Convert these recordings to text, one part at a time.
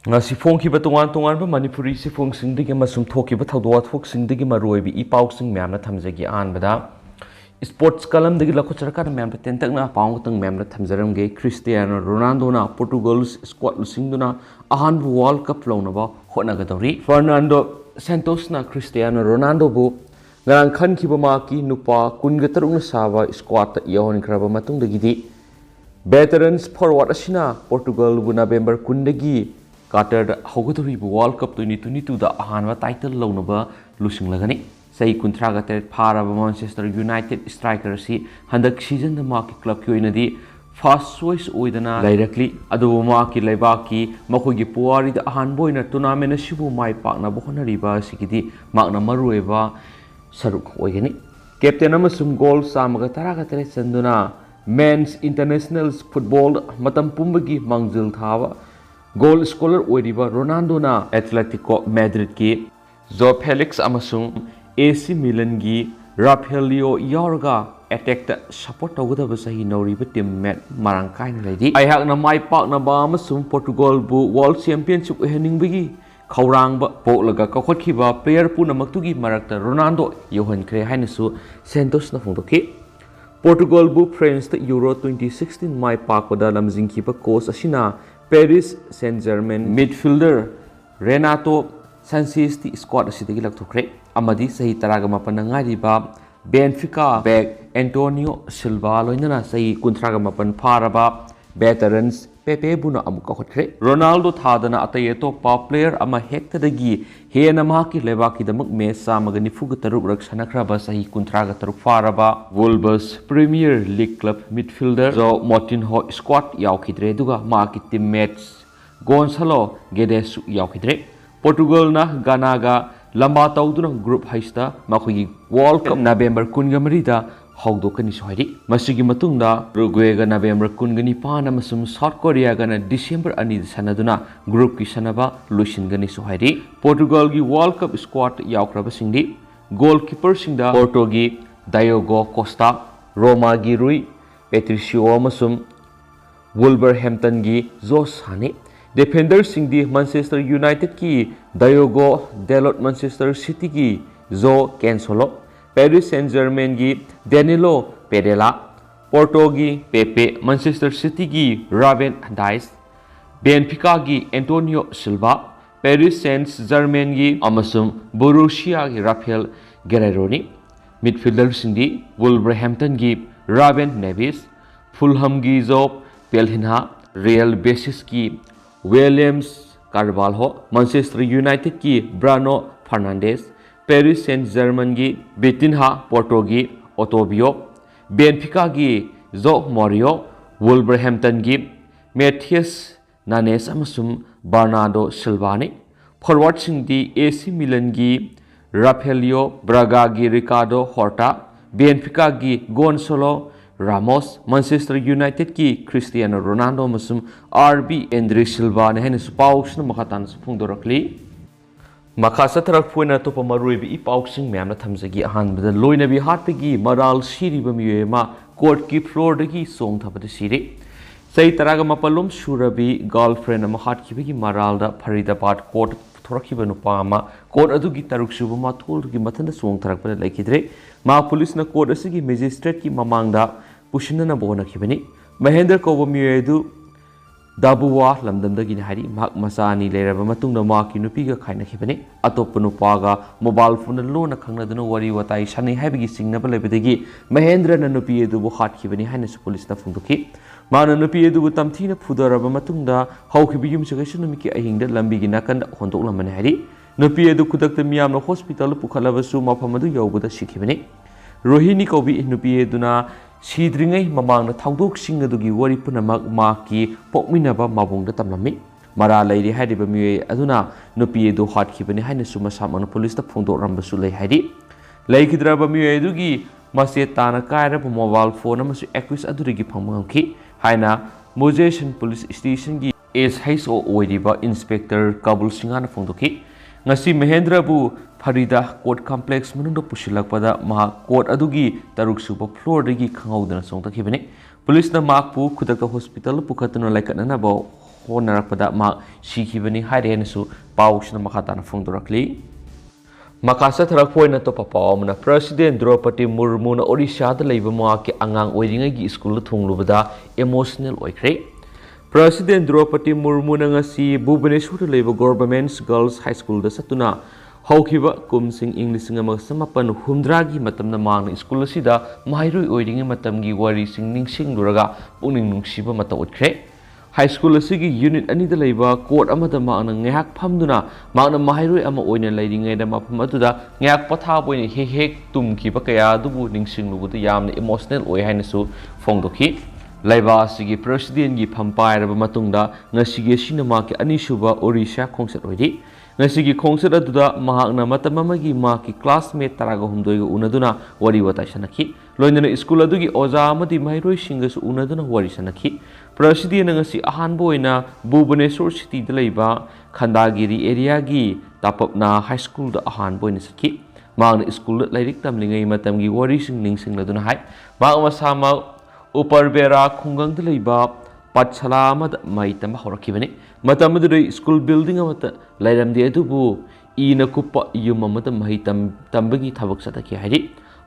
ngasi phongkhiba tongan tongan ba manipuri sifungsingdigi masum thokiba thawdo thoksingdigi maroibi ipausing myamna thamjagi anbada sports kalam digi lakho charkar myam tentakna paungtang myamna thamjaramge Cristiano Ronaldo na Portugal squad lusingduna ahan World Cup lawnaba honagadori Fernando Santos na Cristiano Ronaldo bu ngarang khan khiba ma ki nupa kungatarung na saba squad ta yahon kraba matungdagi di veterans forward asina Portugal bu November kundagi Qatar haugadori World Cup 2022 da ahanwa title lawnaba lusinglagani sei kuntraga te pharaba Manchester United striker si handak season da ma ki club ki oinadi first choice oidana directly adu ma ki laiba ki makhogi puari da ahan boina tournament asibu mai pakna bohonari ba sikidi makna marueba saruk oigani captain amasum goal samaga taraga tere sanduna men's international football matam pumbagi mangjil thawa goal scorer oiriba Ronaldo na Atletico Madrid ki Joao Felix amasung AC Milan gi Rafaelio Yaurga attack ta support tawgada sahi noriba teammate marang kaina leidi aihak na mai pak na ba amasung Portugal bu World Championship hening bigi khawrang ba polaga kakhotkiba player punamaktugi marakta Ronaldo yohankhre hainasu Santos na phongdoki Portugal bu France ta Euro 2016 mai pakpada lamjingkhiba coach asina Paris Saint-Germain midfielder Renato Sanchez ti squad asidagi Laothokraba amadi sahi taraga mapan ngariba Benfica back Antonio Silva loinana sahi kuntraga mapan pharaba veterans Pepe buna amuka khotre Ronaldo thadana atayeto pa player ama hektadagi hena mahaki lebaki damak match samagani fuga taruk raksanakraba sahi kuntraga taruk pharaba Wolves Premier League club midfielder jo Moutinho squad yaukhidre duga maki teammates Gonzalo Guedes yaukhidre Portugal na Ghana ga lamba tawduna group haista makhoi World Cup November 13 da hawdokani sohiri masigi matungda Uruguay ga November 19 amasum South Korea ga na December 2 sanaduna group ki sanaba luisingani sohiri Portugal gi World Cup squad yaukraba singdi goalkeeper singda Porto gi Diogo Costa Roma gi Rui Patricio amasum Wolverhampton gi Josane defender singdi Manchester United ki Diogo Dalot Manchester City ki Jo Cancelo Paris Saint-Germain gi Danilo Pereira Porto gi Pepe Manchester City gi Ruben Dias Benfica gi Antonio Silva Paris Saint-Germain gi amasum Borussia gi Rafael Guerreiro ni midfielder singdi Wolverhampton gi Ruben Neves Fulham gi Jo Pelhinha Real Betis ki Williams Carvalho Manchester United ki Bruno Fernandes Paris Saint-Germain gi Vitinha Porto gi Otobio Benfica gi Jo Mario Wolverhampton gi Matthias Nunes amasum Bernardo Silva ni forward singdi AC Milan gi Rafaelio Braga gi Ricardo Horta Benfica gi Gonzalo Ramos Manchester United ki Cristiano Ronaldo amasum RB Andre Silva ne hena pausna makhatan phungdorakli makasa tarak puina to pamaruibi ipausing myamna thamjagi ahanbada loinabi hatpegi maral siriba miyema court ki floor dagi song thabada siri sai taraga mapalum surabi girlfriend ama hatkibegi maralda Faridabad court thorakhiba nupa ama court adugi taruk suba ma tholgi mathanda song tharakpada laikidre ma police na court asigi magistrate ki mamangda pushina bona khibani Mahendra Koba Miyoi Dabuwa lamdamdagi hari mak masani leraba matungda ma ki nupiga khaina khibani atoppa nupaga mobile phone lona khangnaduna wari watai sani haibigi singnaba lebedagi Mahendra na nupi edu bu hat khibani haina su police na phungdoki mana nupi edu bu tamthina phudaraba matungda hawkhibi yum sagashu numiki ahingda lambigi nakanda hondok lamane hari nupi edu kudakta miyamna hospital pukhalabasu mafamadu yawbuda sikhibani Rohini Kobi nupi eduna sidringai mamangna thawdok singadugi wari punamak ma ki pokminaba mabungda tamlami mara lairi hadiba miyoi aduna nupi edu hatkhibani haina suma samana police ta phongdok rambasu lei hadi leikidraba miyoi edugi mase tana kaira mobile phone amasu access adurigi phangmangki haina Mojeshan police station gi SHO oidiba inspector Kabul Singana phongdoki ngasi Mahendra bu Farida court complex manungda pusilakpada ma court adugi taruk suba floor dagi khangaudana songtakhibani police na makpu khudakta hospital pukhatuna laikatna ba ꯍꯣꯠꯅꯔꯛꯄꯗ ꯃꯍꯥꯛ ꯁꯤꯈꯤꯕꯅꯤ ꯍꯥꯏꯔꯦ ꯍꯥꯏꯅꯁꯨ ꯄꯥꯎꯁꯤꯅ ꯃꯈꯥ ꯇꯥꯅ ꯐꯣꯡꯗꯣꯔꯛꯂꯤ ꯃꯈꯥ ꯆꯠꯊꯔꯛꯄ ꯑꯣꯏꯅ ꯑꯇꯣꯞꯄ ꯄꯥꯎ ꯑꯃꯅ ꯄ꯭ꯔꯁꯤꯗꯦꯟ ꯗ꯭ꯔꯧꯄꯗꯤ ꯃꯨꯔꯃꯨꯅ ꯑꯣꯔꯤꯁꯥꯗ ꯂꯩꯕ ꯃꯍꯥꯛꯀꯤ ꯑꯉꯥꯡ ꯑꯣꯏꯔꯤꯉꯩꯒꯤ ꯁ꯭ꯀꯨꯜꯗ ꯊꯨꯡꯂꯨꯕꯗ ꯏꯃꯣꯁꯅꯦꯜ ꯑꯣꯏꯈ꯭ꯔꯦ ꯄ꯭ꯔꯁꯤꯗꯦꯟ ꯗ꯭ꯔꯧꯄꯗꯤ ꯃꯨꯔꯃꯨꯅ ꯉꯁꯤ ꯚꯨꯕꯅꯦꯁ꯭ꯋꯔꯗ ꯂꯩꯕ ꯒꯣꯚꯔꯟꯃꯦꯟꯠ ꯒꯔꯜꯁ ꯍꯥꯏ ꯁ꯭ꯀꯨꯜꯗ ꯆꯠꯇꯨꯅ ꯍꯧꯈꯤꯕ ꯀꯨꯝꯁꯤꯡ ꯏꯪ 1960ꯒꯤ ꯃꯇꯝꯗ ꯃꯍꯥꯛꯅ ꯁ꯭ꯀꯨꯜ ꯑꯁꯤꯗ ꯃꯍꯩꯔꯣꯏ ꯑꯣꯏꯔꯤꯉꯩ ꯃꯇꯝꯒꯤ ꯋꯥꯔꯤꯁꯤꯡ ꯅꯤꯡꯁꯤꯡꯂꯨꯔꯒ ꯄꯨꯛꯅꯤꯡ ꯅꯨꯡꯁꯤꯕ ꯃꯇ ꯎꯠꯈ꯭ꯔꯦ ꯍꯥꯏ ꯁ꯭ꯀꯨꯜ ꯑꯁꯤꯒꯤ ꯌꯨꯅꯤꯠ ꯑꯅꯤꯗ ꯂꯩꯕ ꯀꯣꯔꯠ ꯑꯃꯗ ꯃꯍꯥꯛꯅ ꯉꯥꯏꯍꯥꯛ ꯐꯝꯗꯨꯅ ꯃꯍꯥꯛꯅ ꯃꯍꯩꯔꯣꯏ ꯑꯃ ꯑꯣꯏꯅ ꯂꯩꯔꯤꯉꯩꯗ ꯃꯐꯝ ꯑꯗꯨꯗ ꯉꯥꯏꯍꯥꯛ ꯄꯣꯊꯥꯕ ꯑꯣꯏꯅ ꯍꯦꯛ ꯇꯨꯝꯈꯤꯕ ꯀꯌꯥ ꯑꯗꯨꯕꯨ ꯅꯤꯡꯁꯤꯡꯂꯨꯕꯗ ꯌꯥꯝꯅ ꯏꯃꯣꯁꯅꯦꯜ ꯑꯣꯏ ꯍꯥꯏꯅꯁꯨ ꯐꯣꯡꯗꯣꯛꯈꯤ ꯂꯩꯕꯥꯛ ꯑꯁꯤꯒꯤ ꯄ꯭ꯔꯁꯤꯗꯦꯟꯒꯤ ꯐꯝ ꯄꯥꯏꯔꯕ ꯃꯇꯨꯡꯗ ꯉꯁꯤꯒꯤ ꯑꯁꯤꯅ ꯃꯍꯥꯛꯀꯤ ꯑꯅꯤꯁꯨꯕ ꯑꯣꯔꯤꯁꯥ ꯈꯣꯡꯆꯠ ꯑꯣꯏꯔꯤ ꯉꯁꯤꯒꯤ ꯈꯣꯡꯆꯠ ꯑꯗꯨꯗ ꯃꯍꯥꯛꯅ ꯃꯇꯝ ꯑꯃꯒꯤ ꯃꯍꯥꯛꯀꯤ ꯀ꯭ꯂꯥꯁꯃꯦꯠ 13ꯒ ꯎꯅꯗꯨꯅ ꯋꯥꯔꯤ ꯋꯥꯇꯥꯏ ꯁꯥꯟꯅꯈꯤ ꯂꯣꯏꯅꯅ ꯁ꯭ꯀꯨꯜ ꯑꯗꯨꯒꯤ ꯑꯣꯖꯥ ꯑꯃꯗꯤ ꯃꯍꯩꯔꯣꯏꯁꯤꯡꯒꯁꯨ ꯎꯅꯗꯨꯅ ꯋꯥꯔꯤ ꯁꯥꯟꯅꯈꯤ ꯄ꯭ꯔꯁꯤꯗꯦꯟꯅ ꯉꯁꯤ ꯑꯍꯥꯟꯕ ꯑꯣꯏꯅ ꯚꯨꯕꯅꯦꯁ꯭ꯋꯔ ꯁꯤꯇꯤꯗ ꯂꯩꯕ ꯈꯟꯗꯥꯒꯤꯔꯤ ꯑꯦꯔꯤꯌꯥꯒꯤ ꯇꯥꯄꯞꯅꯥ ꯍꯥꯏ ꯁ꯭ꯀꯨꯜꯗ ꯑꯍꯥꯟꯕ ꯑꯣꯏꯅ ꯆꯠꯈꯤ ꯃꯍꯥꯛꯅ ꯁ꯭ꯀꯨꯜꯗ ꯂꯥꯏꯔꯤꯛ ꯇꯝꯂꯤꯉꯩ ꯃꯇꯝꯒꯤ ꯋꯥꯔꯤꯁꯤꯡ ꯅꯤꯡꯁꯤꯡꯂꯗꯨꯅ ꯍꯥꯏ ꯃꯍꯥꯛ ꯃꯁꯥꯃꯛ ꯎꯄꯔꯕꯦꯔꯥ ꯈꯨꯡꯒꯪꯗ ꯂꯩꯕ ꯄꯥꯊꯁꯥꯂꯥ ꯑꯃꯗ ꯃꯍꯩ ꯇꯝꯕ ꯍꯧꯔꯛꯈꯤꯕꯅꯤ ꯃꯇꯝ ꯑꯗꯨꯗ ꯁ꯭ꯀꯨꯜ ꯕꯤꯜꯗꯤꯡ ꯑꯃꯠꯇ ꯂꯩꯔꯝꯗꯦ ꯑꯗꯨꯕꯨ ꯏꯅ ꯀꯨꯞꯄ ꯌꯨꯝ ꯑꯃꯗ ꯃꯍꯩ ꯇꯝꯕꯒꯤ ꯊꯕꯛ ꯆꯠꯊꯈꯤ ꯍꯥꯏꯔꯤ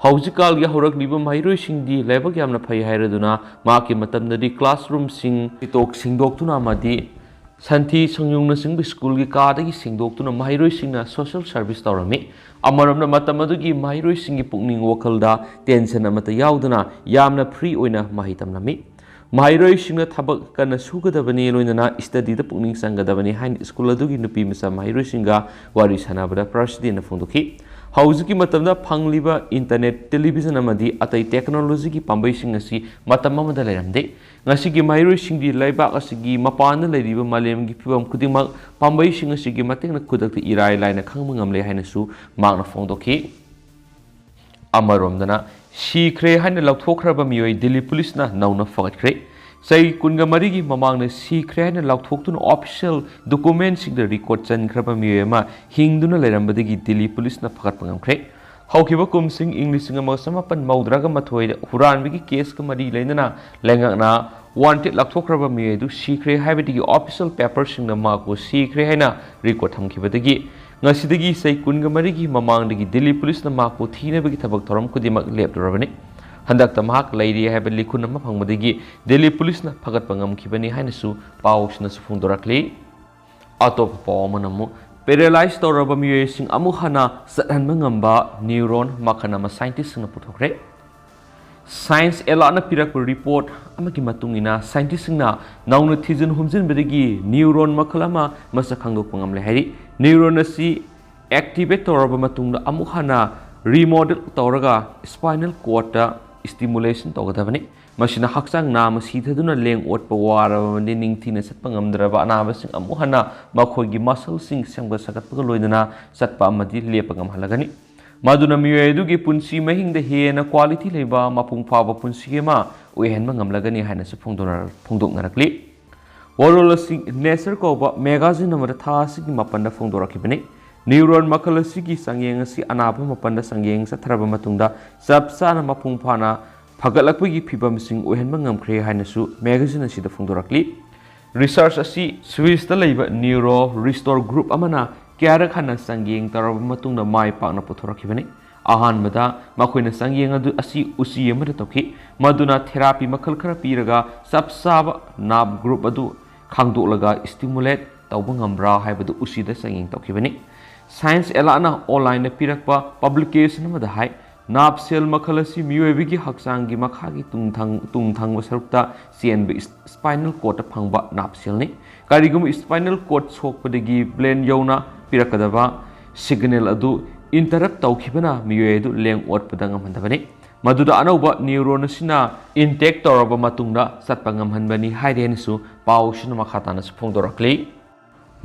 ꯍꯧꯖꯤꯛꯀꯥꯟꯒꯤ ꯍꯧꯔꯛꯂꯤꯕ ꯃꯍꯩꯔꯣꯏꯁꯤꯡꯗꯤ ꯂꯥꯏꯕꯛ ꯌꯥꯝꯅ ꯐꯩ ꯍꯥꯏꯔꯗꯨꯅ ꯃꯍꯥꯛꯀꯤ ꯃꯇꯝꯗꯗꯤ ꯀ꯭ꯂꯥꯁꯔꯨꯝꯁꯤꯡ ꯁꯤꯡꯗꯣꯛꯇꯨꯅ ꯑꯃꯗꯤ ꯁꯟꯊꯤ ꯁꯪꯌꯨꯡꯅꯆꯤꯡꯕ ꯁ꯭ꯀꯨꯜꯒꯤ ꯀꯥꯗꯒꯤ ꯁꯦꯡꯗꯣꯛꯇꯨꯅ ꯃꯍꯩꯔꯣꯏꯁꯤꯡꯅ ꯁꯣꯁꯤꯌꯦꯜ ꯁꯔꯚꯤꯁ ꯇꯧꯔꯝꯃꯤ ꯑꯃꯔꯣꯝꯗ ꯃꯇꯝ ꯑꯗꯨꯒꯤ ꯃꯍꯩꯔꯣꯏꯁꯤꯡꯒꯤ ꯄꯨꯛꯅꯤꯡ ꯋꯥꯈꯜꯗ ꯇꯦꯟꯁꯟ ꯑꯃꯠꯇ ꯌꯥꯎꯗꯅ ꯌꯥꯝꯅ ꯐ꯭ꯔꯤ ꯑꯣꯏꯅ ꯃꯍꯩ ꯇꯝꯂꯝꯃꯤ ꯃꯍꯩꯔꯣꯏꯁꯤꯡꯅ ꯊꯕꯛ ꯀꯟꯅ ꯁꯨꯒꯗꯕꯅꯤ ꯂꯣꯏꯅꯅ ꯁ꯭ꯇꯗꯤꯗ ꯄꯨꯛꯅꯤꯡ ꯆꯪꯒꯗꯕꯅꯤ ꯍꯥꯏꯅ ꯁ꯭ꯀꯨꯜ ꯑꯗꯨꯒꯤ ꯅꯨꯄꯤ ꯃꯆꯥ ꯃꯍꯩꯔꯣꯏꯁꯤꯡꯒ ꯋꯥꯔꯤ ꯁꯥꯟꯅꯕꯗ ꯄ꯭ꯔꯁꯤꯗꯦꯟꯅ ꯐꯣꯡꯗꯣꯛꯈꯤ ꯍꯧꯖꯤꯛꯀꯤ ꯃꯇꯝꯗ ꯐꯪꯂꯤꯕ ꯏꯟꯇꯔꯅꯦꯠ ꯇꯦꯂꯤꯚꯤꯖꯟ ꯑꯃꯗꯤ ꯑꯇꯩ ꯇꯦꯛꯅꯣꯂꯣꯖꯤꯒꯤ ꯄꯥꯝꯕꯩꯁꯤꯡ ꯑꯁꯤ ꯃꯇꯝ ꯑꯃꯗ ꯂꯩꯔꯝꯗꯦ ꯉꯁꯤꯒꯤ ꯃꯍꯩꯔꯣꯏꯁꯤꯡꯗꯤ ꯂꯩꯕꯥꯛ ꯑꯁꯤꯒꯤ ꯃꯄꯥꯟꯗ ꯂꯩꯔꯤꯕ ꯃꯥꯂꯦꯝꯒꯤ ꯐꯤꯕꯝ ꯈꯨꯗꯤꯡꯃꯛ ꯄꯥꯝꯕꯩꯁꯤꯡ ꯑꯁꯤꯒꯤ ꯃꯇꯦꯡꯅ ꯈꯨꯗꯛꯇ ꯏꯔꯥꯏ ꯂꯥꯏꯅ ꯈꯪꯕ ꯉꯝꯂꯦ ꯍꯥꯏꯅꯁꯨ ꯃꯍꯥꯛꯅ ꯐꯣꯡꯗꯣꯛꯈꯤ ꯑꯃꯔꯣꯝꯗꯅ ꯁꯤꯈ꯭ꯔꯦ ꯍꯥꯏꯅ ꯂꯥꯎꯊꯣꯛꯈ꯭ꯔꯕ ꯃꯤꯑꯣꯏ ꯗꯤꯜꯂꯤ ꯄꯨꯂꯤꯁꯅ ꯅꯧꯅ ꯐꯒꯠꯈ꯭ꯔꯦ ꯆꯍꯤ 12ꯒꯤ ꯃꯃꯥꯡꯗ ꯁꯤꯈ꯭ꯔꯦ ꯍꯥꯏꯅ ꯂꯥꯎꯊꯣꯛꯇꯨꯅ ꯑꯣꯐꯤꯁꯤꯌꯦꯜ ꯗꯣꯀꯨꯃꯦꯟꯠꯁꯤꯡꯗ ꯔꯦꯀꯣꯔꯗ ꯆꯟꯈ꯭ꯔꯕ ꯃꯤꯑꯣꯏ ꯑꯃ ꯍꯤꯡꯗꯨꯅ ꯂꯩꯔꯝꯕꯗꯒꯤ ꯗꯤꯜꯂꯤ ꯄꯨꯂꯤꯁꯅ ꯐꯒꯠꯄ ꯉꯝꯈ꯭ꯔꯦ ꯍꯧꯈꯤꯕ ꯀꯨꯝꯁꯤꯡ ꯏꯪ 1982ꯗ ꯍꯨꯔꯥꯟꯕꯒꯤ ꯀꯦꯁꯀ ꯃꯔꯤ ꯂꯩꯅꯅ ꯂꯩꯉꯥꯛꯅ ꯋꯥꯟꯇꯦꯗ ꯂꯥꯎꯊꯣꯛꯈ꯭ꯔꯕ ꯃꯤꯑꯣꯏ ꯑꯗꯨ ꯁꯤꯈ꯭ꯔꯦ ꯍꯥꯏꯕꯗꯒꯤ ꯑꯣꯐꯤꯁꯤꯌꯦꯜ ꯄꯦꯄꯔꯁꯤꯡꯅ ꯃꯍꯥꯛꯄꯨ ꯁꯤꯈ꯭ꯔꯦ ꯍꯥꯏꯅ ꯔꯦꯀꯣꯔꯗ ꯊꯝꯈꯤꯕꯗꯒꯤ ꯉꯁꯤꯗꯒꯤ ꯆꯍꯤ 12ꯒꯤ ꯃꯃꯥꯡꯗꯒꯤ ꯗꯤꯜꯂꯤ ꯄꯨꯂꯤꯁꯅ ꯃꯍꯥꯛꯄꯨ ꯊꯤꯅꯕꯒꯤ ꯊꯕꯛ ꯊꯧꯔꯝ ꯈꯨꯗꯤꯡꯃꯛ ꯂꯦꯞꯂꯨꯔꯕꯅꯤ ꯍꯟꯗꯛꯇ ꯃꯍꯥꯛ ꯂꯩꯔꯤ ꯍꯥꯏꯕ ꯂꯤꯈꯨꯟ ꯑꯃ ꯐꯪꯕꯗꯒꯤ ꯗꯤꯜꯂꯤ ꯄꯨꯂꯤꯁꯅ ꯐꯒꯠꯄ ꯉꯝꯈꯤꯕꯅꯤ ꯍꯥꯏꯅꯁꯨ ꯄꯥꯎꯁꯤꯅꯁꯨ ꯐꯣꯡꯗꯣꯔꯛꯂꯤ ꯑꯇꯣꯞꯄ ꯄꯥꯎ ꯑꯃꯅ ꯑꯃꯨꯛ ꯄꯦꯔꯥꯂꯥꯏꯖ ꯇꯧꯔꯕ ꯃꯤꯑꯣꯏꯁꯤꯡ ꯑꯃꯨꯛ ꯍꯟꯅ ꯆꯠꯍꯟꯕ ꯉꯝꯕ ꯅ꯭ꯌꯨꯔꯣꯟ ꯃꯈꯜ ꯑꯃ ꯁꯥꯏꯟꯇꯤꯁꯁꯤꯡꯅ ꯄꯨꯊꯣꯛꯈ꯭ꯔꯦ ꯁꯥꯏꯟꯁ ꯑꯦꯂꯥꯔꯠꯅ ꯄꯤꯔꯛꯄ ꯔꯤꯄꯣꯔꯠ ꯑꯃꯒꯤ ꯃꯇꯨꯡ ꯏꯟꯅ ꯁꯥꯏꯟꯇꯤꯁꯁꯤꯡꯅ ꯅꯧꯅ ꯊꯤꯖꯤꯟ ꯍꯨꯝꯖꯤꯟꯕꯗꯒꯤ ꯅ꯭ꯌꯨꯔꯣꯟ ꯃꯈꯜ ꯑꯃ ꯃꯁꯛ ꯈꯪꯗꯣꯛꯄ ꯉꯝꯂꯦ ꯍꯥꯏꯔꯤ ꯅ꯭ꯌꯨꯔꯣꯟ ꯑꯁꯤ ꯑꯦꯛꯇꯤꯚꯦꯠ ꯇꯧꯔꯕ ꯃꯇꯨꯡꯗ ꯑꯃꯨꯛ ꯍꯟꯅ ꯔꯤꯃꯣꯗꯦꯜ ꯇꯧꯔꯒ ꯁ꯭ꯄꯥꯏꯅꯦꯜ ꯀꯣꯔꯗꯇ ꯁ꯭ꯇꯤꯃꯨꯂꯦꯁꯟ ꯇꯧꯒꯗꯕꯅꯤ ꯃꯁꯤꯅ ꯍꯛꯆꯥꯡ ꯅꯥꯝꯃ ꯁꯤꯊꯗꯨꯅ ꯂꯦꯡ ꯑꯣꯠꯄ ꯋꯥꯔꯕ ꯑꯃꯗꯤ ꯅꯤꯡꯊꯤꯅ ꯆꯠꯄ ꯉꯝꯗ꯭ꯔꯕ ꯑꯅꯥꯕꯁꯤꯡ ꯑꯃꯨꯛ ꯍꯟꯅ ꯃꯈꯣꯏꯒꯤ ꯃꯁꯜꯁꯤꯡ ꯁꯦꯝꯒꯠ ꯁꯥꯒꯠꯄꯒ ꯂꯣꯏꯅꯅ ꯆꯠꯄ ꯑꯃꯗꯤ ꯂꯦꯞꯄ ꯉꯝꯍꯜꯂꯒꯅꯤ ꯃꯗꯨꯅ ꯃꯤꯑꯣꯏ ꯑꯗꯨꯒꯤ ꯄꯨꯟꯁꯤ ꯃꯍꯤꯡꯗ ꯍꯦꯟꯅ ꯀ꯭ꯋꯥꯂꯤꯇꯤ ꯂꯩꯕ ꯃꯄꯨꯡ ꯐꯥꯕ ꯄꯨꯟꯁꯤ ꯑꯃ ꯑꯣꯏꯍꯟꯕ ꯉꯝꯂꯒꯅꯤ ꯍꯥꯏꯅꯁꯨ ꯐꯣꯡꯗꯣꯛꯅꯔꯛꯂꯤ ꯋꯥꯔꯣꯜ ꯑꯁꯤ ꯅꯦꯆꯔ ꯀꯧꯕ ꯃꯦꯒꯥꯖꯤꯟ ꯑꯃꯗ ꯊꯥ ꯑꯁꯤꯒꯤ 7ꯗ ꯐꯣꯡꯗꯣꯔꯛꯈꯤꯕꯅꯤ ꯅ꯭ꯌꯨꯔꯣꯟ ꯃꯈꯜ ꯑꯁꯤꯒꯤ ꯆꯥꯡꯌꯦꯡ ꯑꯁꯤ ꯑꯅꯥꯕ 7ꯗ ꯆꯥꯡꯌꯦꯡ ꯆꯠꯊꯔꯕ ꯃꯇꯨꯡꯗ ꯆꯞ ꯆꯥꯅ ꯃꯄꯨꯡ ꯐꯥꯅ ꯐꯒꯠꯂꯛꯄꯒꯤ ꯐꯤꯕꯝꯁꯤꯡ ꯑꯣꯏꯍꯟꯕ ꯉꯝꯈ꯭ꯔꯦ ꯍꯥꯏꯅꯁꯨ ꯃꯦꯒꯥꯖꯤꯟ ꯑꯁꯤꯗ ꯐꯣꯡꯗꯣꯔꯛꯂꯤ ꯔꯤꯁꯔꯆ ꯑꯁꯤ ꯁ꯭ꯋꯤꯁꯇ ꯂꯩꯕ ꯅ꯭ꯌꯨꯔꯣ ꯔꯤꯁꯇꯣꯔ ꯒ꯭ꯔꯨꯞ ꯑꯃꯅ ꯀꯌꯥꯔꯛ ꯍꯟꯅ ꯆꯥꯡꯌꯦꯡ ꯇꯧꯔꯕ ꯃꯇꯨꯡꯗ ꯃꯥꯏ ꯄꯥꯛꯅ ꯄꯨꯊꯣꯔꯛꯈꯤꯕꯅꯤ ꯑꯍꯥꯟꯕꯗ ꯃꯈꯣꯏꯅ ꯆꯥꯡꯌꯦꯡ ꯑꯁꯤ ꯎꯆꯤ ꯑꯃꯗ ꯇꯧꯈꯤ ꯃꯗꯨꯅ ꯊꯦꯔꯥꯄꯤ ꯃꯈꯜ ꯈꯔ ꯄꯤꯔꯒ ꯆꯞ ꯆꯥꯕ ꯅꯥꯔꯚ ꯒ꯭ꯔꯨꯞ ꯑꯗꯨ ꯈꯪꯗꯣꯛꯂꯒ ꯁ꯭ꯇꯤꯃꯨꯂꯦꯠ ꯇꯧꯕ ꯉꯝꯕ꯭ꯔꯥ ꯍꯥꯏꯕꯗꯨ ꯎꯆꯤꯗ ꯆꯥꯡꯌꯦꯡ ꯇꯧꯈꯤꯕꯅꯤ ꯁꯥꯏꯟꯁ ꯑꯦꯂꯥꯔꯠꯅ ꯑꯣꯟꯂꯥꯏꯟꯗ ꯄꯤꯔꯛꯄ ꯄꯕ꯭ꯂꯤꯀꯦꯁꯟ ꯑꯃꯗ ꯍꯥꯏ ꯅꯥꯔꯚ ꯁꯦꯜ ꯃꯈꯜ ꯑꯁꯤ ꯃꯤꯑꯣꯏꯕꯒꯤ ꯍꯛꯆꯥꯡꯒꯤ ꯃꯈꯥꯒꯤ ꯇꯨꯡꯊꯪꯕ ꯁꯔꯨꯛꯇ ꯆꯦꯟꯕ ꯁ꯭ꯄꯥꯏꯅꯦꯜ ꯀꯣꯔꯗꯇ ꯐꯪꯕ ꯅꯥꯔꯚ ꯁꯦꯜꯅꯤ ꯀꯔꯤꯒꯨꯝꯕ ꯁ꯭ꯄꯥꯏꯅꯦꯜ ꯀꯣꯔꯗ ꯁꯣꯛꯄꯗꯒꯤ ꯕ꯭ꯔꯦꯟ ꯌꯧꯅ ꯄꯤꯔꯛꯀꯗꯕ ꯁꯤꯒꯅꯦꯜ ꯑꯗꯨ ꯏꯟꯇꯔꯞ ꯇꯧꯈꯤꯕꯅ ꯃꯤꯑꯣꯏ ꯑꯗꯨ ꯂꯦꯡ ꯑꯣꯠꯄꯗ ꯉꯝꯍꯟꯗꯕꯅꯤ ꯃꯗꯨꯗ ꯑꯅꯧꯕ ꯅ꯭ꯌꯨꯔꯣꯟ ꯑꯁꯤꯅ ꯏꯟꯇꯦꯛ ꯇꯧꯔꯕ ꯃꯇꯨꯡꯗ ꯆꯠꯄ ꯉꯝꯍꯟꯕꯅꯤ ꯍꯥꯏꯔꯦꯅꯁꯨ ꯄꯥꯎꯁꯤꯅ ꯃꯈꯥ ꯇꯥꯅꯁꯨ ꯐꯣꯡꯗꯣꯔꯛꯂꯤ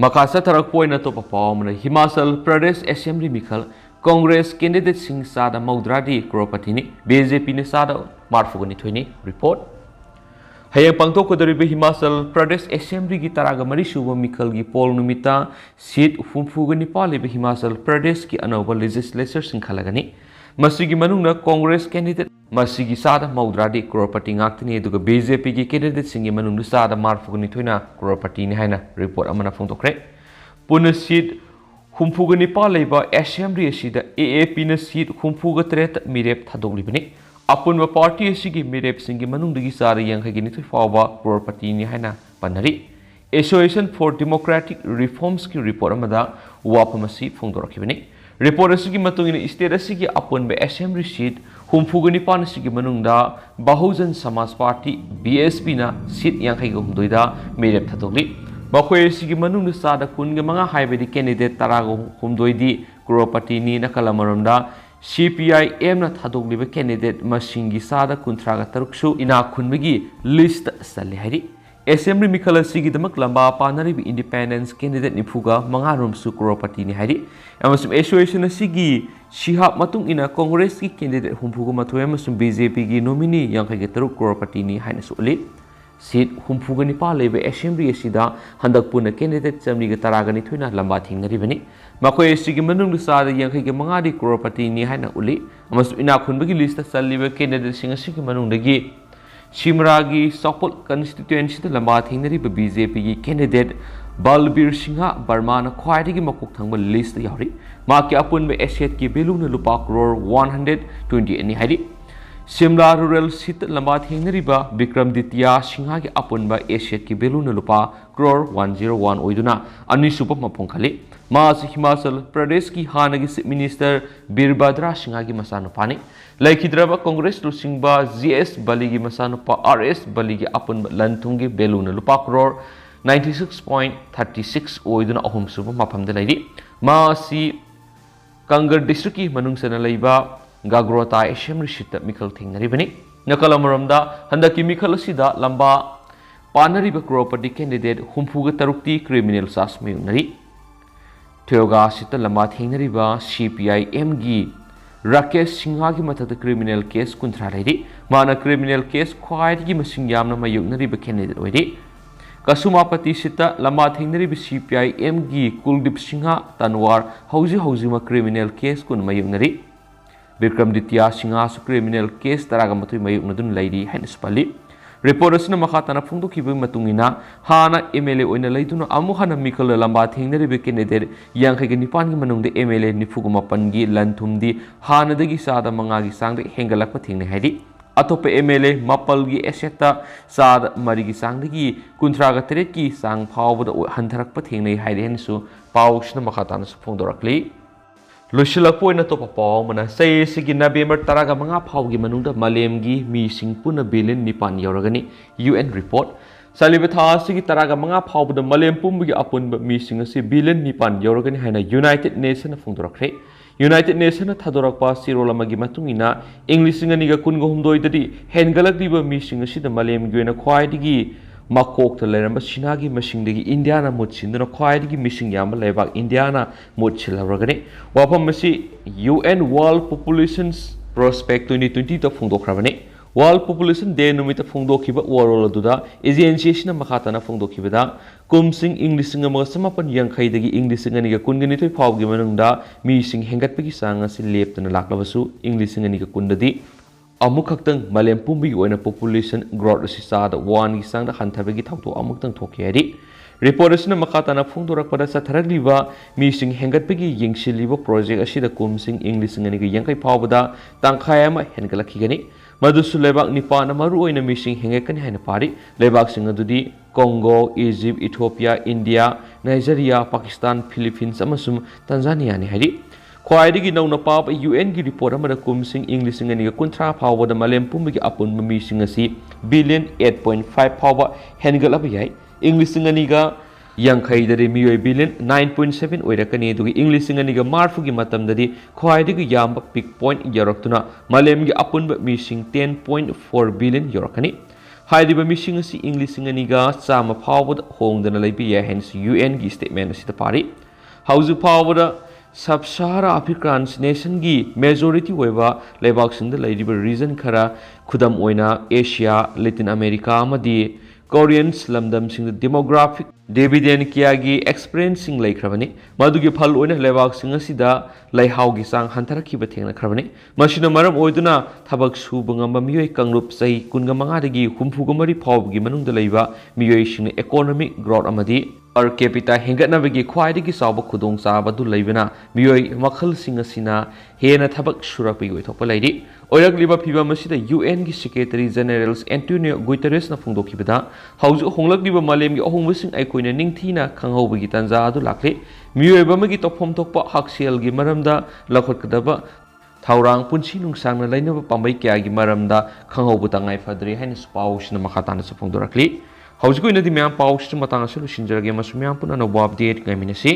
ꯃꯈꯥ ꯆꯠꯊꯔꯛꯄ ꯑꯣꯏꯅ ꯑꯇꯣꯞꯄ ꯄꯥꯎ ꯑꯃꯅ ꯍꯤꯃꯥꯆꯜ ꯄ꯭ꯔꯗꯦꯁ ꯑꯦꯁꯦꯝꯕ꯭ꯂꯤ ꯃꯤꯈꯜ ꯀꯣꯡꯒ꯭ꯔꯦꯁ ꯀꯦꯟꯗꯤꯗꯦꯠꯁꯤꯡ 30% ꯀ꯭ꯔꯣꯔꯄꯇꯤꯅꯤ BJPꯅ 32%ꯅꯤ ꯔꯤꯄꯣꯔꯠ ꯍꯌꯦꯡ ꯄꯥꯡꯊꯣꯛꯀꯗꯧꯔꯤꯕ ꯍꯤꯃꯥꯆꯜ ꯄ꯭ꯔꯗꯦꯁ ꯑꯦꯁꯦꯝꯕ꯭ꯂꯤꯒꯤ 13ꯁꯨꯕ ꯃꯤꯈꯜꯒꯤ ꯄꯣꯜ ꯅꯨꯃꯤꯠꯇ ꯁꯤꯠ 64 ꯂꯩꯕ ꯍꯤꯃꯥꯆꯜ ꯄ꯭ꯔꯗꯦꯁꯀꯤ ꯑꯅꯧꯕ ꯂꯦꯖꯤꯁꯂꯦꯆꯔ ꯈꯜꯂꯒꯅꯤ ꯃꯁꯤꯒꯤ ꯃꯅꯨꯡꯗ ꯀꯣꯡꯒ꯭ꯔꯦꯁ ꯀꯦꯟꯗꯤꯗꯦꯠ ꯃꯁꯤꯒꯤ ꯆꯥꯗ ꯃꯧꯗ꯭ꯔꯥꯗꯤ ꯀ꯭ꯔꯣꯔꯄꯇꯤ ꯉꯥꯛꯇꯅꯤ ꯑꯗꯨꯒ ꯕꯤꯖꯦꯄꯤꯒꯤ ꯀꯦꯟꯗꯤꯗꯦꯠꯁꯤꯡꯒꯤ ꯃꯅꯨꯡꯗ ꯆꯥꯗ ꯃꯔꯐꯨꯒ ꯅꯤꯊꯣꯏꯅ ꯀ꯭ꯔꯣꯔꯄꯇꯤꯅꯤ ꯍꯥꯏꯅ ꯔꯤꯄꯣꯔꯠ ꯑꯃꯅ ꯐꯣꯡꯗꯣꯛꯈ꯭ꯔꯦ ꯄꯨꯟꯅ ꯁꯤꯠ ꯍꯨꯝꯐꯨꯒ ꯅꯤꯄꯥꯜ ꯂꯩꯕ ꯑꯦꯁꯦꯝꯕ꯭ꯂꯤ ꯑꯁꯤꯗ AAPꯅ ꯁꯤꯠ ꯍꯨꯝꯐꯨꯒ ꯇꯔꯦꯠ ꯃꯤꯔꯦꯞ ꯊꯥꯗꯣꯛꯂꯤꯕꯅꯤ ꯑꯄꯨꯟꯕ ꯄꯥꯔꯇꯤ ꯑꯁꯤꯒꯤ ꯃꯤꯔꯦꯞꯁꯤꯡꯒꯤ ꯃꯅꯨꯡꯗꯒꯤ ꯆꯥꯗ ꯌꯥꯡꯈꯩꯒ ꯅꯤꯊꯣꯏ ꯐꯥꯎꯕ ꯀ꯭ꯔꯣꯔꯄꯇꯤꯅꯤ ꯍꯥꯏꯅ ꯄꯟꯅꯔꯤ ꯑꯦꯁꯣꯁꯤꯌꯦꯁꯟ ꯐꯣꯔ ꯗꯦꯃꯣꯀ꯭ꯔꯦꯇꯤꯛ ꯔꯤꯐꯣꯔꯝꯁꯀꯤ ꯔꯤꯄꯣꯔꯠ ꯑꯃꯗ ꯋꯥꯐꯝ ꯑꯁꯤ ꯐꯣꯡꯗꯣꯔꯛꯈꯤꯕꯅꯤ ꯔꯤꯄꯣꯔꯠ ꯑꯁꯤꯒꯤ ꯃꯇꯨꯡ ꯏꯟꯅ ꯁ꯭ꯇꯦꯠ ꯑꯁꯤꯒꯤ ꯑꯄꯨꯟꯕ ꯑꯦꯁꯦꯝꯕ꯭ꯂꯤ ꯁꯤꯠ ꯍꯨꯝꯐꯨꯒ ꯅꯤꯄꯥꯜ ꯑꯁꯤꯒꯤ ꯃꯅꯨꯡꯗ ꯕꯍꯨꯖꯟ ꯁꯃꯥꯖ ꯄꯥꯔꯇꯤ BSPꯅ ꯁꯤꯠ ꯌꯥꯡꯈꯩꯒ ꯍꯨꯝꯗꯣꯏꯗ ꯃꯤꯔꯦꯞ ꯊꯥꯗꯣꯛꯂꯤ ꯃꯈꯣꯏ ꯑꯁꯤꯒꯤ ꯃꯅꯨꯡꯗ ꯆꯥꯗ ꯀꯨꯟꯒ ꯃꯉꯥ ꯍꯥꯏꯕꯗꯤ ꯀꯦꯟꯗꯤꯗꯦꯠ ꯇꯔꯥꯒ ꯍꯨꯝꯗꯣꯏꯗꯤ ꯀ꯭ꯔꯣꯔꯄꯇꯤꯅꯤ ꯅꯥꯀꯜ ꯑꯃꯔꯣꯝꯗ CPIMꯅ ꯊꯥꯗꯣꯛꯂꯤꯕ ꯀꯦꯟꯗꯤꯗꯦꯠ ꯃꯁꯤꯡꯒꯤ ꯆꯥꯗ ꯀꯨꯟꯊ꯭ꯔꯥꯒ ꯇꯔꯨꯛꯁꯨ ꯏꯅꯥꯛ ꯈꯨꯟꯕꯒꯤ ꯂꯤꯁꯇ ꯆꯜꯂꯤ ꯍꯥꯏꯔꯤ ꯑꯦꯁꯦꯝꯕ꯭ꯂꯤ ꯃꯤꯈꯜ ꯑꯁꯤꯒꯤꯗꯃꯛ ꯂꯝꯕꯥ ꯄꯥꯅꯔꯤꯕ ꯏꯟꯗꯤꯄꯦꯟꯗꯦꯟꯁ ꯀꯦꯟꯗꯤꯗꯦꯠ ꯅꯤꯐꯨꯒ ꯃꯉꯥꯔꯣꯝꯁꯨ ꯀ꯭ꯔꯣꯔꯄꯇꯤꯅꯤ ꯍꯥꯏꯔꯤ ꯑꯃꯁꯨꯡ ꯑꯦꯁꯣꯁꯤꯌꯦꯁꯟ ꯑꯁꯤꯒꯤ ꯁꯤꯍꯥꯞ ꯃꯇꯨꯡ ꯏꯟꯅ ꯀꯣꯡꯒ꯭ꯔꯦꯁꯀꯤ ꯀꯦꯟꯗꯤꯗꯦꯠ ꯍꯨꯝꯐꯨꯒ ꯃꯥꯊꯣꯏ ꯑꯃꯁꯨꯡ BJPꯒꯤ ꯅꯣꯃꯤꯅꯤ ꯌꯥꯡꯈꯩꯒ ꯇꯔꯨꯛ ꯀ꯭ꯔꯣꯔꯄꯇꯤꯅꯤ ꯍꯥꯏꯅꯁꯨ ꯎꯠꯂꯤ ꯁꯤꯠ ꯍꯨꯝꯐꯨꯒ ꯅꯤꯄꯥꯜ ꯂꯩꯕ ꯑꯦꯁꯦꯝꯕ꯭ꯂꯤ ꯑꯁꯤꯗ ꯍꯟꯗꯛ ꯄꯨꯟꯅ ꯀꯦꯟꯗꯤꯗꯦꯠ ꯆꯥꯝꯔꯤꯒ ꯇꯔꯥꯒ ꯅꯤꯊꯣꯏꯅ ꯂꯝꯕꯥ ꯊꯦꯡꯅꯔꯤꯕꯅꯤ ꯃꯈꯣꯏ ꯑꯁꯤꯒꯤ ꯃꯅꯨꯡꯗ ꯆꯥꯗ ꯌꯥꯡꯈꯩꯒ ꯃꯉꯥꯗꯤ ꯀ꯭ꯔꯣꯔꯄꯇꯤꯅꯤ ꯍꯥꯏꯅ ꯎꯠꯂꯤ ꯑꯃꯁꯨꯡ ꯏꯅꯥꯛ ꯈꯨꯟꯕꯒꯤ ꯂꯤꯁꯇ ꯆꯜꯂꯤꯕ ꯀꯦꯟꯗꯤꯗꯦꯠꯁꯤꯡ ꯑꯁꯤꯒꯤ ꯃꯅꯨꯡꯗꯒꯤ ꯁꯤꯃꯔꯥꯒꯤ ꯆꯥꯎꯄꯣꯠ ꯀꯟꯁꯇꯤꯇ꯭ꯌꯨꯑꯦꯟꯁꯤꯗ ꯂꯝꯕꯥ ꯊꯦꯡꯅꯔꯤꯕ BJPꯒꯤ ꯀꯦꯟꯗꯤꯗꯦꯠ ꯕꯜꯕꯤꯔ ꯁꯤꯡꯍ ꯕꯔꯃꯥꯅ ꯈ꯭ꯋꯥꯏꯗꯒꯤ ꯃꯀꯣꯛ ꯊꯪꯕ ꯂꯤꯁꯇ ꯌꯥꯎꯔꯤ ꯃꯍꯥꯛꯀꯤ ꯑꯄꯨꯟꯕ ꯑꯦꯁꯦꯠꯀꯤ ꯚꯦꯂꯨꯅ ꯂꯨꯄꯥ ꯀ꯭ꯔꯣꯔ 128 ꯍꯥꯏꯔꯤ ꯁꯤꯝꯂꯥ ꯔꯨꯔꯦꯜ ꯁꯤꯠꯇ ꯂꯝꯕꯥ ꯊꯦꯡꯅꯔꯤꯕ ꯕꯤꯀ꯭ꯔꯝꯗꯤꯇꯤꯌꯥ ꯁꯤꯡꯍꯒꯤ ꯑꯄꯨꯟꯕ ꯑꯦꯁꯦꯠꯀꯤ ꯚꯦꯂꯨꯅ ꯂꯨꯄꯥ ꯀ꯭ꯔꯣꯔ 101 ꯑꯣꯏꯗꯨꯅ ꯑꯅꯤꯁꯨꯕ ꯃꯐꯝ ꯈꯜꯂꯤ ꯃꯍꯥꯛ ꯍꯤꯃꯥꯆꯜ ꯄ꯭ꯔꯗꯦꯁꯀꯤ ꯍꯥꯟꯅꯒꯤ ꯆꯤꯐ ꯃꯤꯅꯤꯁꯇꯔ ꯕꯤꯔꯕꯗ꯭ꯔꯥ ꯁꯤꯡꯍꯒꯤ ꯃꯆꯥꯅꯨꯄꯥꯅꯤ ꯂꯩꯈꯤꯗ꯭ꯔꯕ ꯀꯣꯡꯒ꯭ꯔꯦꯁ ꯂꯨꯆꯤꯡꯕ GS ꯕꯂꯤꯒꯤ ꯃꯆꯥꯅꯨꯄꯥ RS ꯕꯂꯤꯒꯤ ꯑꯄꯨꯟꯕ ꯂꯟ ꯊꯨꯝꯒꯤ ꯚꯦꯂꯨꯅ ꯂꯨꯄꯥ ꯀ꯭ꯔꯣꯔ 96.36 ꯑꯣꯏꯗꯨꯅ ꯑꯍꯨꯝꯁꯨꯕ ꯃꯐꯝꯗ ꯂꯩꯔꯤ ꯃꯍꯥꯛ ꯑꯁꯤ ꯀꯪꯒꯔ ꯗꯤꯁꯇ꯭ꯔꯤꯛꯀꯤ ꯃꯅꯨꯡꯆꯟꯅ ꯂꯩꯕ ꯒꯥꯒ꯭ꯔꯣꯇꯥ ꯑꯦꯁꯦꯝꯕ꯭ꯂꯤ ꯁꯤꯠꯇ ꯃꯤꯈꯜ ꯊꯦꯡꯅꯔꯤꯕꯅꯤ ꯅꯥꯀꯜ ꯑꯃꯔꯣꯝꯗ ꯍꯟꯗꯛꯀꯤ ꯃꯤꯈꯜ ꯑꯁꯤꯗ ꯂꯝꯕꯥ ꯄꯥꯅꯔꯤꯕ ꯀ꯭ꯔꯣꯔꯄꯇꯤ ꯀꯦꯟꯗꯤꯗꯦꯠ ꯍꯨꯝꯐꯨꯒ ꯇꯔꯨꯛꯇꯤ ꯀ꯭ꯔꯤꯃꯤꯅꯦꯜ ꯆꯥꯔꯖ ꯃꯥꯌꯣꯛꯅꯔꯤ ꯊꯤꯌꯣꯒꯥ ꯁꯤꯠꯇ ꯂꯝꯕꯥ ꯊꯦꯡꯅꯔꯤꯕ CPIMꯒꯤ ꯔꯥꯀꯦꯁ ꯁꯤꯡꯍꯒꯤ ꯃꯊꯛꯇ ꯀ꯭ꯔꯤꯃꯤꯅꯦꯜ ꯀꯦꯁ 30 ꯂꯩꯔꯤ ꯃꯥꯅ ꯀ꯭ꯔꯤꯃꯤꯅꯦल ꯀꯦꯁ ꯈ꯭ꯋꯥꯏꯗꯒꯤ ꯃꯁꯤꯡ ꯌꯥꯝꯅ ꯃꯥꯌꯣꯛꯅꯔꯤꯕ ꯀꯦꯟꯗꯤꯗꯦꯠ ꯑꯣꯏꯔꯤ ꯀꯁꯨꯃꯥꯄꯇꯤ ꯁꯤꯠꯇ ꯂꯝꯕꯥ ꯊꯦꯡꯅꯔꯤꯕ CPIMꯒꯤ ꯀꯨꯜꯗꯤꯞ ꯁꯤꯡꯍ ꯇꯟꯋꯥꯔ ꯍꯧꯖꯤꯛꯃꯛ ꯀ꯭ꯔꯤꯃꯤꯅꯦꯜ ꯀꯦꯁ 10 ꯃꯥꯌꯣꯛꯅꯔꯤ ꯕꯤꯀ꯭ꯔꯝꯗꯤꯇꯤꯌꯥ ꯁꯤꯡꯍꯁꯨ ꯀ꯭ꯔꯤꯃꯤꯅꯦꯜ ꯀꯦꯁ 13 ꯃꯥꯌꯣꯛꯅꯗꯨꯅ ꯂꯩꯔꯤ ꯍꯥꯏꯅꯁꯨ ꯄꯜꯂꯤ ꯔꯤꯄꯣꯔꯠ ꯑꯁꯤꯅ ꯃꯈꯥ ꯇꯥꯅ ꯐꯣꯡꯗꯣꯛꯈꯤꯕꯒꯤ ꯃꯇꯨꯡ ꯏꯟꯅ ꯍꯥꯟꯅ MLA ꯑꯣꯏꯅ ꯂꯩꯗꯨꯅ ꯑꯃꯨꯛ ꯍꯟꯅ ꯃꯤꯈꯜꯗ ꯂꯝꯕꯥ ꯊꯦꯡꯅꯔꯤꯕ ꯀꯦꯟꯗꯤꯗꯦꯠ ꯌꯥꯡꯈꯩꯒ ꯅꯤꯄꯥꯟꯒꯤ ꯃꯅꯨꯡꯗ MLA 94ꯒꯤ ꯂꯟ ꯊꯨꯝꯗꯤ ꯍꯥꯟꯅꯗꯒꯤ ꯆꯥꯗ 5ꯒꯤ ꯆꯥꯡꯗ ꯍꯦꯟꯒꯠꯂꯛꯄ ꯊꯦꯡꯅꯩ ꯍꯥꯏꯔꯤ ꯑꯇꯣꯞꯄ MLA 9ꯒꯤ ꯑꯦꯁꯦꯠꯇ ꯆꯥꯗ 4ꯒꯤ ꯆꯥꯡꯗꯒꯤ 39ꯒꯤ ꯆꯥꯡ ꯐꯥꯎꯕꯗ ꯍꯟꯊꯔꯛꯄ ꯊꯦꯡꯅꯩ ꯍꯥꯏꯅꯁꯨ ꯄꯥꯎꯁꯤꯅ ꯃꯈꯥ ꯇꯥꯅꯁꯨ ꯐꯣꯡꯗꯣꯔꯛꯂꯤ ꯂꯣꯏꯁꯤꯜꯂꯛꯄ ꯑꯣꯏꯅ ꯑꯇꯣꯞꯄ ꯄꯥꯎ ꯑꯃꯅ ꯆꯍꯤ ꯑꯁꯤꯒꯤ ꯅꯕꯦꯝꯕꯔ 15 ꯐꯥꯎꯒꯤ ꯃꯅꯨꯡꯗ ꯃꯥꯂꯦꯝꯒꯤ ꯃꯤꯁꯤꯡ ꯄꯨꯟꯅ ꯕꯤꯂꯤꯌꯟ 9 ꯌꯧꯔꯒꯅꯤ UN ꯔꯤꯄꯣꯔꯠ ꯆꯠꯂꯤꯕ ꯊꯥ ꯑꯁꯤꯒꯤ 15 ꯐꯥꯎꯕꯗ ꯃꯥꯂꯦꯝ ꯄꯨꯝꯕꯒꯤ ꯑꯄꯨꯟꯕ ꯃꯤꯁꯤꯡ ꯑꯁꯤ ꯕꯤꯂꯤꯌꯟ 9 ꯌꯧꯔꯒꯅꯤ ꯍꯥꯏꯅ ꯌꯨꯅꯥꯏꯇꯦꯗ ꯅꯦꯁꯟꯅ ꯐꯣꯡꯗꯣꯔꯛꯈ꯭ꯔꯦ ꯌꯨꯅꯥꯏꯇꯦꯗ ꯅꯦꯁꯟꯅ ꯊꯥꯗꯣꯔꯛꯄ ꯆꯦꯔꯣꯜ ꯑꯃꯒꯤ ꯃꯇꯨꯡ ꯏꯟꯅ ꯏꯪ 2019ꯗꯗꯤ ꯍꯦꯟꯒꯠꯂꯛꯂꯤꯕ ꯃꯤꯁꯤꯡ ꯑꯁꯤꯗ ꯃꯥꯂꯦꯝꯒꯤ ꯑꯣꯏꯅ ꯈ꯭ꯋꯥꯏꯗꯒꯤ ꯃꯀꯣꯛꯇ ꯂꯩꯔꯝꯕ ꯁꯤꯅꯥꯒꯤ ꯃꯁꯤꯡꯗꯒꯤ ꯏꯟꯗꯤꯌꯥꯅ ꯃꯍꯨꯠ ꯁꯤꯟꯗꯨꯅ ꯈ꯭ꯋꯥꯏꯗꯒꯤ ꯃꯤꯁꯤꯡ ꯌꯥꯝꯕ ꯂꯩꯕꯥꯛ ꯏꯟꯗꯤꯌꯥꯅ ꯃꯍꯨꯠ ꯁꯤꯜꯍꯧꯔꯒꯅꯤ ꯋꯥꯐꯝ ꯑꯁꯤ UN World Population Prospect 2020ꯗ ꯐꯣꯡꯗꯣꯛꯈ꯭ꯔꯕꯅꯤ World Population Day ꯅꯨꯃꯤꯠꯇ ꯐꯣꯡꯗꯣꯛꯈꯤꯕ ꯋꯥꯔꯣꯜ ꯑꯗꯨꯗ ꯑꯦꯖꯦꯟꯁꯤ ꯑꯁꯤꯅ ꯃꯈꯥ ꯇꯥꯅ ꯐꯣꯡꯗꯣꯛꯈꯤꯕꯗ ꯀꯨꯝꯁꯤꯡ ꯏꯪ 1980ꯗꯒꯤ ꯏꯪ 2012 ꯐꯥꯎꯕꯒꯤ ꯃꯅꯨꯡꯗ ꯃꯤꯁꯤꯡ ꯍꯦꯟꯒꯠꯄꯒꯤ ꯆꯥꯡ ꯑꯁꯤ ꯂꯦꯞꯇꯅ ꯂꯥꯛꯂꯕꯁꯨ ꯏꯪ 2012ꯗꯗꯤ ꯑꯃꯨꯛꯈꯛꯇꯪ ꯃꯥꯂꯦꯝ ꯄꯨꯝꯕꯒꯤ ꯑꯣꯏꯅ ꯄꯣꯄꯨꯂꯦꯁꯟ ꯒ꯭ꯔꯣꯊ ꯑꯁꯤ ꯆꯥꯗ 1ꯒꯤ ꯆꯥꯡꯗ ꯍꯟꯊꯕꯒꯤ ꯊꯧꯗꯣꯛ ꯑꯃꯨꯛꯇꯪ ꯊꯣꯛꯈꯤ ꯍꯥꯏꯔꯤ ꯔꯤꯄꯣꯔꯠ ꯑꯁꯤꯅ ꯃꯈꯥ ꯇꯥꯅ ꯐꯣꯡꯗꯣꯔꯛꯄꯗ ꯆꯠꯊꯔꯛꯂꯤꯕ ꯃꯤꯁꯤꯡ ꯍꯦꯟꯒꯠꯄꯒꯤ ꯌꯦꯡꯁꯤꯜꯂꯤꯕ ꯄ꯭ꯔꯣꯖꯦꯛ ꯑꯁꯤꯗ ꯀꯨꯝꯁꯤꯡ ꯏꯪ 2050 ꯐꯥꯎꯕꯗ ꯇꯪꯈꯥꯏ ꯑꯃ ꯍꯦꯟꯒꯠꯂꯛꯈꯤꯒꯅꯤ ꯃꯗꯨꯁꯨ ꯂꯩꯕꯥꯛ 9ꯅ ꯃꯔꯨꯑꯣꯏꯅ ꯃꯤꯁꯤꯡ ꯍꯦꯟꯒꯠꯀꯅꯤ ꯍꯥꯏꯅ ꯄꯥꯔꯤ ꯂꯩꯕꯥꯛꯁꯤꯡ ꯑꯗꯨꯗꯤ Congo Egypt Ethiopia India Nigeria Pakistan Philippines ꯑꯃꯁꯨꯡ ꯇꯟꯖꯥꯅꯤꯌꯥꯅꯤ ꯍꯥꯏꯔꯤ ꯈ꯭ꯋꯥꯏꯗꯒꯤ ꯅꯧꯅ ꯄꯥꯕ UNꯒꯤ ꯔꯤꯄꯣꯔꯠ ꯑꯃꯗ ꯀꯨꯝꯁꯤꯡ ꯏꯪ 2030 ꯐꯥꯎꯕꯗ ꯃꯥꯂꯦꯝ ꯄꯨꯝꯕꯒꯤ ꯑꯄꯨꯟꯕ ꯃꯤꯁꯤꯡ ꯑꯁꯤ ꯕꯤꯂꯤꯌꯟ 8.5 ꯐꯥꯎꯕ ꯍꯦꯟꯒꯠꯂꯕ ꯌꯥꯏ ꯏꯪ 2050ꯗꯗꯤ ꯃꯤꯑꯣꯏ ꯕꯤꯂꯤꯌꯟ 9.7 ꯑꯣꯏꯔꯛꯀꯅꯤ ꯑꯗꯨꯒ ꯏꯪ 2040ꯒꯤ ꯃꯇꯝꯗꯗꯤ ꯈ꯭ꯋꯥꯏꯗꯒꯤ ꯌꯥꯝꯕ ꯄꯤꯛ ꯄꯣꯏꯟꯠ ꯌꯧꯔꯛꯇꯨꯅ ꯃꯥꯂꯦꯝꯒꯤ ꯑꯄꯨꯟꯕ ꯃꯤꯁꯤꯡ 10.4 ꯕꯤꯂꯤꯌꯟ ꯌꯧꯔꯛꯀꯅꯤ ꯍꯥꯏꯔꯤꯕ ꯃꯤꯁꯤꯡ ꯑꯁꯤ ꯏꯪ 2100 ꯐꯥꯎꯕꯗ ꯍꯣꯡꯗꯅ ꯂꯩꯕ ꯌꯥꯏ ꯍꯥꯏꯅꯁꯨ UNꯒꯤ ꯁ꯭ꯇꯦꯠꯃꯦꯟꯠ ꯑꯁꯤꯗ ꯄꯥꯔꯤ ꯍꯧꯖꯤꯛ ꯐꯥꯎꯕꯗ ꯁꯕ ꯁꯍꯥꯔꯥ ꯑꯐ꯭ꯔꯤꯀꯥꯟ ꯅꯦꯁꯟꯒꯤ ꯃꯦꯖꯣꯔꯤꯇꯤ ꯑꯣꯏꯕ ꯂꯩꯕꯥꯛꯁꯤꯡꯗ ꯂꯩꯔꯤꯕ ꯔꯤꯖꯟ ꯈꯔ ꯈꯨꯗꯝ ꯑꯣꯏꯅ ꯑꯦꯁꯤꯌꯥ ꯂꯦꯇꯤꯟ ꯑꯃꯦꯔꯤꯀꯥ ꯑꯃꯗꯤ Koreans lamdamsing demographic dividend kiyagi experience laikhrabani madugi phal oina lebak singa sida laihaugi sang hantarakhiba thengna khrabani masina maram oiduna thabak suba ngamba miyoi kangrup sai kunga manga dagi humfuga mari phawgi manungda leiba miyoi sing economic growth amadi per capita hengatnabagi khwaidagi sawba khudong chabadu leibana miyoi makhal singa sina hena thabak surakpi oithokpa laidi oiragliba phiba masida UN gi secretary general Antonio Guterres na phungdokhibada hauju honglagliba malemgi ahongmusing aikoina ningthina khanghobagi tanja adu lakle miyoi bamagi topom thokpa haksel gi maramda lakhotkadaba thaurang punsi nungsangna lainaba pambai kya gi maramda khanghobu tangai fadri haina spausna makhatana phungdorakli hauju koina di myam pausna matanga solution jarage masumyam puna no update ngai minasi